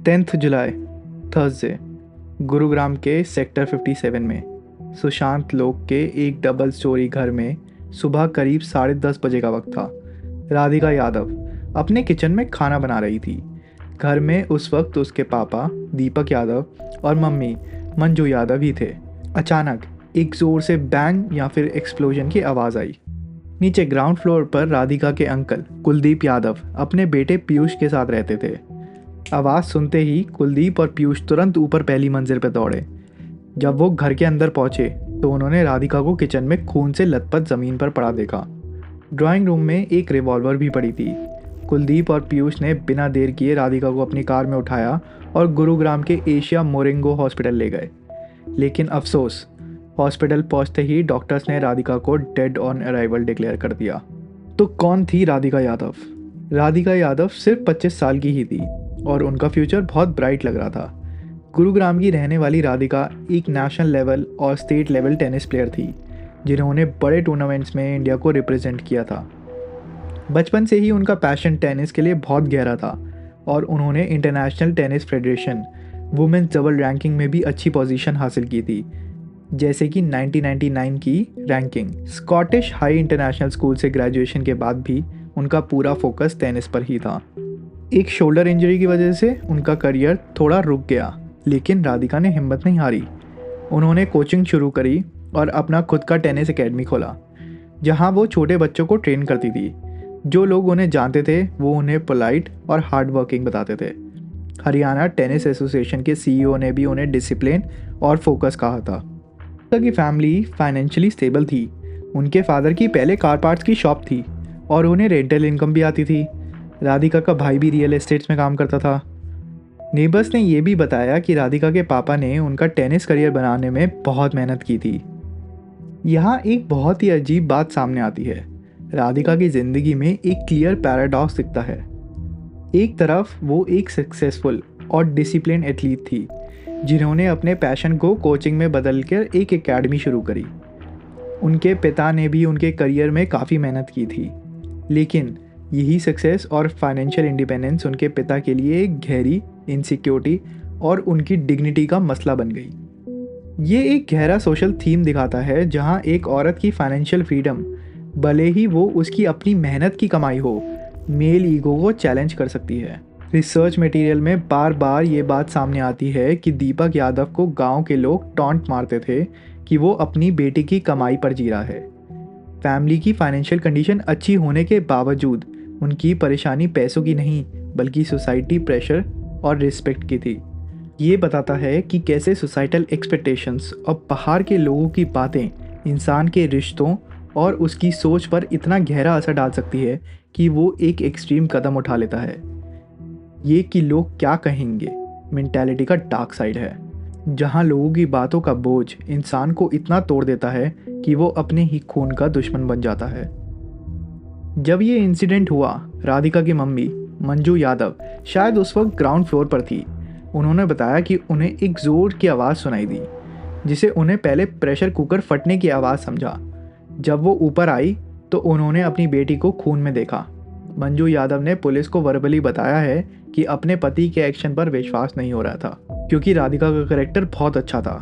10 जुलाई Thursday Gurugram के sector 57 में सुशांत लोक के एक डबल स्टोरी घर में सुबह करीब 10:30 बजे का वक्त था। राधिका यादव अपने किचन में खाना बना रही थी। घर में उस वक्त उसके पापा दीपक यादव और मम्मी मंजू यादव ही थे। अचानक एक ज़ोर से बैंग या फिर एक्सप्लोजन की आवाज़ आई। नीचे ग्राउंड फ्लोर पर राधिका के अंकल कुलदीप यादव अपने बेटे पीयूष के साथ रहते थे। आवाज़ सुनते ही कुलदीप और पीयूष तुरंत ऊपर पहली मंजिल पर दौड़े। जब वो घर के अंदर पहुंचे तो उन्होंने राधिका को किचन में खून से लथपथ ज़मीन पर पड़ा देखा। ड्राइंग रूम में एक रिवॉल्वर भी पड़ी थी। कुलदीप और पीयूष ने बिना देर किए राधिका को अपनी कार में उठाया और गुरुग्राम के एशिया मोरिंगो हॉस्पिटल ले गए। लेकिन अफसोस, हॉस्पिटल पहुंचते ही डॉक्टर्स ने राधिका को डेड ऑन अराइवल डिक्लेयर कर दिया। तो कौन थी राधिका यादव? राधिका यादव सिर्फ 25 साल की ही थी और उनका फ्यूचर बहुत ब्राइट लग रहा था। गुरुग्राम की रहने वाली राधिका एक नेशनल लेवल और स्टेट लेवल टेनिस प्लेयर थी, जिन्होंने बड़े टूर्नामेंट्स में इंडिया को रिप्रेजेंट किया था। बचपन से ही उनका पैशन टेनिस के लिए बहुत गहरा था और उन्होंने International Tennis Federation women's double ranking में भी अच्छी पोजीशन हासिल की थी, जैसे कि 1999 की ranking. Scottish high international school से ग्रेजुएशन के बाद भी उनका पूरा फोकस टेनिस पर ही था। एक शोल्डर इंजरी की वजह से उनका करियर थोड़ा रुक गया, लेकिन राधिका ने हिम्मत नहीं हारी। उन्होंने कोचिंग शुरू करी और अपना खुद का टेनिस एकेडमी खोला, जहां वो छोटे बच्चों को ट्रेन करती थी। जो लोग उन्हें जानते थे वो उन्हें पोलाइट और हार्ड वर्किंग बताते थे। हरियाणा टेनिस एसोसिएशन के सीईओ ने भी उन्हें डिसिप्लिन और फोकस कहा था। की फैमिली फाइनेंशियली स्टेबल थी। उनके फादर की पहले कार पार्ट्स की शॉप थी और उन्हें रेंटल इनकम भी आती थी। राधिका का भाई भी रियल एस्टेट्स में काम करता था। नेबर्स ने यह भी बताया कि राधिका के पापा ने उनका टेनिस करियर बनाने में बहुत मेहनत की थी। यहाँ एक बहुत ही अजीब बात सामने आती है। राधिका की ज़िंदगी में एक क्लियर पैराडॉक्स दिखता है। एक तरफ वो एक सक्सेसफुल और डिसिप्लिन एथलीट थी, जिन्होंने अपने पैशन को कोचिंग में बदलकर एक एकेडमी शुरू करी। उनके पिता ने भी उनके करियर में काफ़ी मेहनत की थी, लेकिन यही सक्सेस और फाइनेंशियल इंडिपेंडेंस उनके पिता के लिए एक गहरी इनसिक्योरिटी और उनकी डिग्निटी का मसला बन गई। ये एक गहरा सोशल थीम दिखाता है, जहां एक औरत की फाइनेंशियल फ्रीडम, भले ही वो उसकी अपनी मेहनत की कमाई हो, मेल ईगो को चैलेंज कर सकती है। रिसर्च मटेरियल में बार बार ये बात सामने आती है कि दीपक यादव को गांव के लोग टॉन्ट मारते थे कि वो अपनी बेटी की कमाई पर जी रहा है। फैमिली की फाइनेंशियल कंडीशन अच्छी होने के बावजूद उनकी परेशानी पैसों की नहीं, बल्कि सोसाइटी प्रेशर और रिस्पेक्ट की थी। ये बताता है कि कैसे सोसाइटल एक्सपेक्टेशंस और बाहर के लोगों की बातें इंसान के रिश्तों और उसकी सोच पर इतना गहरा असर डाल सकती है कि वो एक एक्सट्रीम कदम उठा लेता है। ये कि लोग क्या कहेंगे मेंटालिटी का डार्क साइड है, जहां लोगों की बातों का बोझ इंसान को इतना तोड़ देता है कि वो अपने ही खून का दुश्मन बन जाता है। जब ये इंसिडेंट हुआ, राधिका की मम्मी मंजू यादव शायद उस वक्त ग्राउंड फ्लोर पर थी। उन्होंने बताया कि उन्हें एक ज़ोर की आवाज़ सुनाई दी, जिसे उन्हें पहले प्रेशर कुकर फटने की आवाज़ समझा। जब वो ऊपर आई तो उन्होंने अपनी बेटी को खून में देखा। मंजू यादव ने पुलिस को वर्बली बताया है कि अपने पति के एक्शन पर विश्वास नहीं हो रहा था, क्योंकि राधिका का करैक्टर बहुत अच्छा था।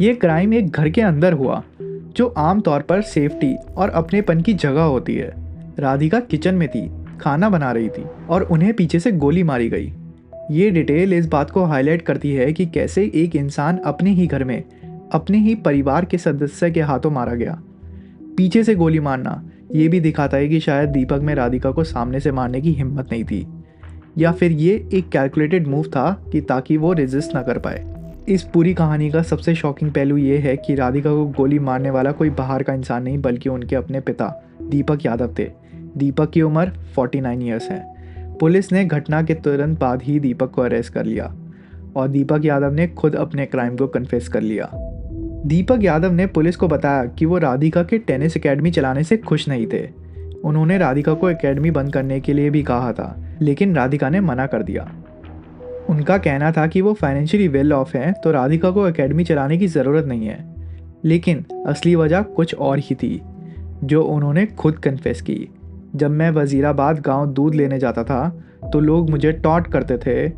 ये क्राइम एक घर के अंदर हुआ, जो आमतौर पर सेफ्टी और अपनेपन की जगह होती है। राधिका किचन में थी, खाना बना रही थी और उन्हें पीछे से गोली मारी गई। ये डिटेल इस बात को हाईलाइट करती है कि कैसे एक इंसान अपने ही घर में अपने ही परिवार के सदस्य के हाथों मारा गया। पीछे से गोली मारना ये भी दिखाता है कि शायद दीपक में राधिका को सामने से मारने की हिम्मत नहीं थी, या फिर ये एक कैलकुलेटेड मूव था कि ताकि वो रेजिस्ट ना कर पाए। इस पूरी कहानी का सबसे शॉकिंग पहलू ये है कि राधिका को गोली मारने वाला कोई बाहर का इंसान नहीं, बल्कि उनके अपने पिता दीपक यादव थे। दीपक की उम्र 49 ईयर्स है। पुलिस ने घटना के तुरंत बाद ही दीपक को अरेस्ट कर लिया और दीपक यादव ने खुद अपने क्राइम को कन्फेस कर लिया। दीपक यादव ने पुलिस को बताया कि वो राधिका के टेनिस एकेडमी चलाने से खुश नहीं थे। उन्होंने राधिका को एकेडमी बंद करने के लिए भी कहा था, लेकिन राधिका ने मना कर दिया। उनका कहना था कि वो फाइनेंशियली वेल ऑफ हैं, तो राधिका को एकेडमी चलाने की ज़रूरत नहीं है। लेकिन असली वजह कुछ और ही थी, जो उन्होंने खुद कन्फेस की। जब मैं वज़ीराबाद गांव दूध लेने जाता था तो लोग मुझे टॉन्ट करते थे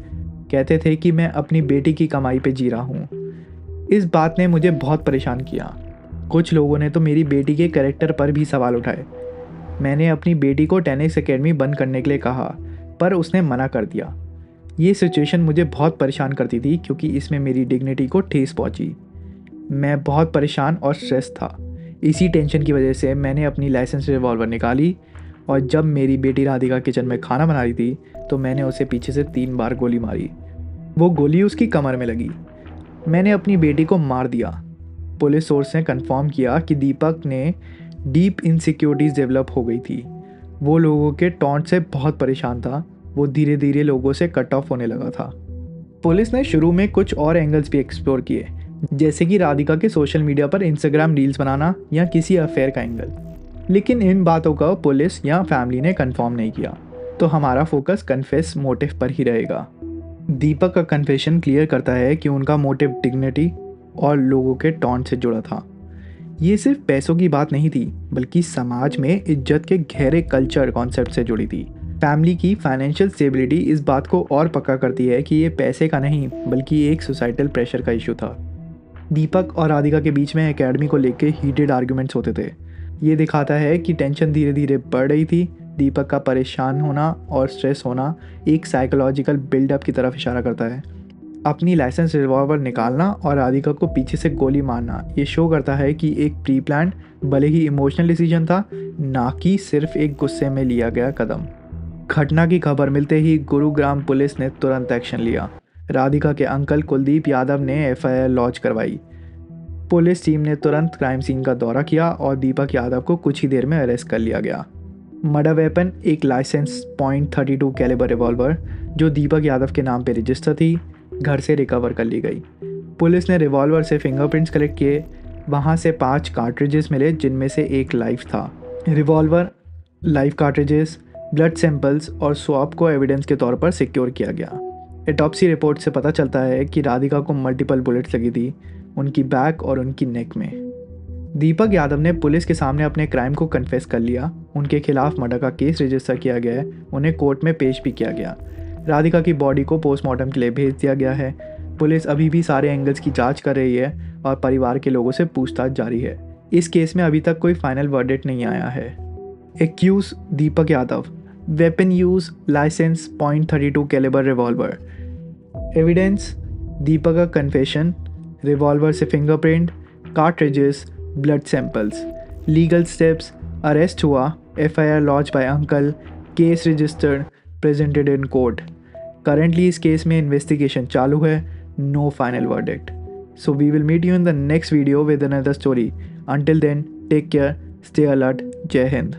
कहते थे कि मैं अपनी बेटी की कमाई पे जी रहा हूँ। इस बात ने मुझे बहुत परेशान किया। कुछ लोगों ने तो मेरी बेटी के कैरेक्टर पर भी सवाल उठाए। मैंने अपनी बेटी को टेनिस एकेडमी बंद करने के लिए कहा, पर उसने मना कर दिया। ये सिचुएशन मुझे बहुत परेशान करती थी क्योंकि इसमें मेरी डिग्निटी को ठेस पहुंची। मैं बहुत परेशान और स्ट्रेस था। इसी टेंशन की वजह से मैंने अपनी लाइसेंस रिवॉल्वर निकाली और जब मेरी बेटी राधिका किचन में खाना बना रही थी तो मैंने उसे पीछे से 3 बार गोली मारी। वो गोली उसकी कमर में लगी। मैंने अपनी बेटी को मार दिया। पुलिस सोर्स ने कंफर्म किया कि दीपक ने डीप इनसिक्योरिटीज़ डेवलप हो गई थी। वो लोगों के टॉन्ट से बहुत परेशान था। वो धीरे धीरे लोगों से कट ऑफ होने लगा था। पुलिस ने शुरू में कुछ और एंगल्स भी एक्सप्लोर किए, जैसे कि राधिका के सोशल मीडिया पर इंस्टाग्राम रील्स बनाना या किसी अफेयर का एंगल, लेकिन इन बातों का पुलिस या फैमिली ने कंफर्म नहीं किया। तो हमारा फोकस कन्फेस मोटिव पर ही रहेगा। दीपक का कन्फेशन क्लियर करता है कि उनका मोटिव डिग्निटी और लोगों के टॉन्ट से जुड़ा था। ये सिर्फ पैसों की बात नहीं थी, बल्कि समाज में इज्जत के गहरे कल्चर कॉन्सेप्ट से जुड़ी थी। फैमिली की फाइनेंशियल स्टेबिलिटी इस बात को और पक्का करती है कि ये पैसे का नहीं बल्कि एक सोसाइटल प्रेशर का इशू था। दीपक और राधिका के बीच में एकेडमी को लेकर हीटेड आर्ग्यूमेंट्स होते थे। ये दिखाता है कि टेंशन धीरे धीरे बढ़ रही थी। दीपक का परेशान होना और स्ट्रेस होना एक साइकोलॉजिकल बिल्डअप की तरफ इशारा करता है। अपनी लाइसेंस रिवॉल्वर निकालना और राधिका को पीछे से गोली मारना ये शो करता है कि एक प्री प्लान भले ही इमोशनल डिसीजन था, ना कि सिर्फ एक गुस्से में लिया गया कदम। घटना की खबर मिलते ही गुरुग्राम पुलिस ने तुरंत एक्शन लिया। राधिका के अंकल कुलदीप यादव ने एफआईआर लॉन्च करवाई। पुलिस टीम ने तुरंत क्राइम सीन का दौरा किया और दीपक यादव को कुछ ही देर में अरेस्ट कर लिया गया। मर्डर वेपन एक लाइसेंस .32 कैलिबर रिवॉल्वर जो दीपक यादव के नाम पर रजिस्टर थी, घर से रिकवर कर ली गई। पुलिस ने रिवॉल्वर से फिंगरप्रिंट्स कलेक्ट किए। वहाँ से 5 कार्ट्रिजेस मिले जिनमें से एक लाइव था। Revolver, live cartridges, blood samples और स्वैब को एविडेंस के तौर पर सिक्योर किया गया। ऑटोप्सी रिपोर्ट से पता चलता है कि राधिका को मल्टीपल बुलेट्स लगी थी, उनकी बैक और उनकी नेक में। दीपक यादव ने पुलिस के सामने अपने क्राइम को कन्फेस कर लिया। उनके खिलाफ मर्डर का केस रजिस्टर किया गया है। उन्हें कोर्ट में पेश भी किया गया। राधिका की बॉडी को पोस्टमार्टम के लिए भेज दिया गया है। पुलिस अभी भी सारे एंगल्स की जांच कर रही है और परिवार के लोगों से पूछताछ जारी है। इस केस में अभी तक कोई फाइनल वर्डिक्ट नहीं आया है। Accuse Deepak Yadav, weapon use license .32 calibre revolver. Evidence Deepak का कन्फेशन, रिवॉल्वर से fingerprint, cartridges, blood samples. Legal steps, arrest हुआ, FIR launch by uncle, case registered, presented in court. Currently इस केस में इन्वेस्टिगेशन चालू है। No final verdict. So we will meet you in the next video with another story. Until then take care, stay alert. Jai Hind.